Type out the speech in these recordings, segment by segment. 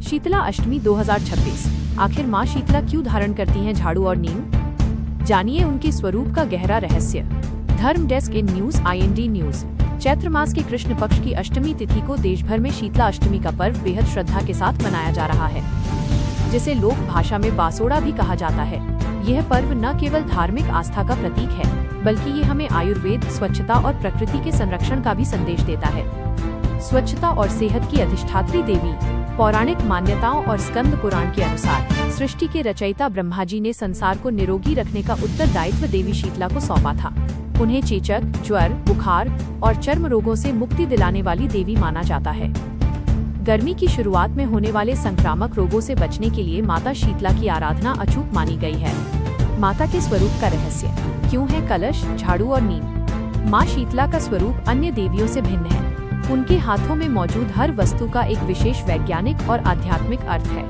शीतला अष्टमी 2026। आखिर माँ शीतला क्यों धारण करती हैं झाड़ू और नीम? जानिए उनके स्वरूप का गहरा रहस्य। धर्म desk in news IND news. Chaitra मास के कृष्ण पक्ष की अष्टमी तिथि को देश भर में शीतला अष्टमी का पर्व बेहद श्रद्धा के साथ मनाया जा रहा है, जिसे लोक भाषा में बासोड़ा भी कहा जाता है। यह पर्व न केवल धार्मिक आस्था का प्रतीक है, बल्कि ये हमें आयुर्वेद, स्वच्छता और प्रकृति के संरक्षण का भी संदेश देता है। स्वच्छता और सेहत की अधिष्ठात्री देवी। पौराणिक मान्यताओं और स्कंद पुराण के अनुसार सृष्टि के रचयिता ब्रह्मा जी ने संसार को निरोगी रखने का उत्तरदायित्व देवी शीतला को सौंपा था। उन्हें चेचक, ज्वर, बुखार और चर्म रोगों से मुक्ति दिलाने वाली देवी माना जाता है। गर्मी की शुरुआत में होने वाले संक्रामक रोगों से बचने के लिए माता शीतला की आराधना अचूक मानी गई है। माता के स्वरूप का रहस्य। क्यों है कलश, झाड़ू और नीम? माँ शीतला का स्वरूप अन्य देवियों से भिन्न है। उनके हाथों में मौजूद हर वस्तु का एक विशेष वैज्ञानिक और आध्यात्मिक अर्थ है।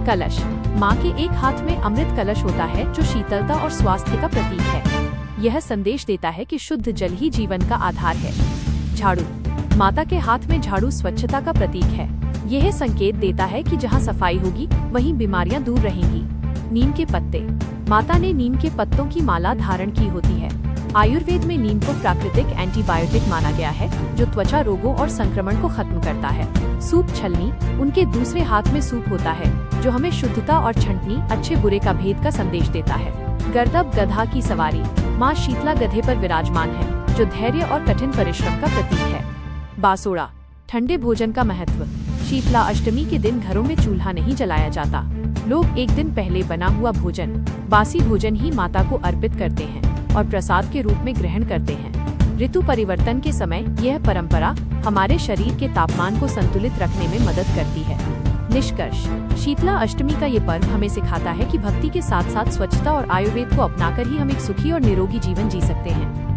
कलश। माँ के एक हाथ में अमृत कलश होता है, जो शीतलता और स्वास्थ्य का प्रतीक है। यह संदेश देता है कि शुद्ध जल ही जीवन का आधार है। झाड़ू। माता के हाथ में झाड़ू स्वच्छता का प्रतीक है। यह संकेत देता है कि जहाँ सफाई होगी, वहीं बीमारियां दूर रहेंगी। नीम के पत्ते। माता ने नीम के पत्तों की माला धारण की होती है। आयुर्वेद में नीम को प्राकृतिक एंटीबायोटिक माना गया है, जो त्वचा रोगों और संक्रमण को खत्म करता है। सूप छलनी। उनके दूसरे हाथ में सूप होता है, जो हमें शुद्धता और छंटनी, अच्छे बुरे का भेद का संदेश देता है। गर्दभ गधा की सवारी। माँ शीतला गधे पर विराजमान है, जो धैर्य और कठिन परिश्रम का प्रतीक है। बासोड़ा। ठंडे भोजन का महत्व। शीतला अष्टमी के दिन घरों में चूल्हा नहीं जलाया जाता। लोग एक दिन पहले बना हुआ भोजन, बासी भोजन ही माता को अर्पित करते हैं और प्रसाद के रूप में ग्रहण करते हैं। ऋतु परिवर्तन के समय यह परंपरा हमारे शरीर के तापमान को संतुलित रखने में मदद करती है। निष्कर्ष। शीतला अष्टमी का ये पर्व हमें सिखाता है कि भक्ति के साथ साथ स्वच्छता और आयुर्वेद को अपनाकर ही हम एक सुखी और निरोगी जीवन जी सकते हैं।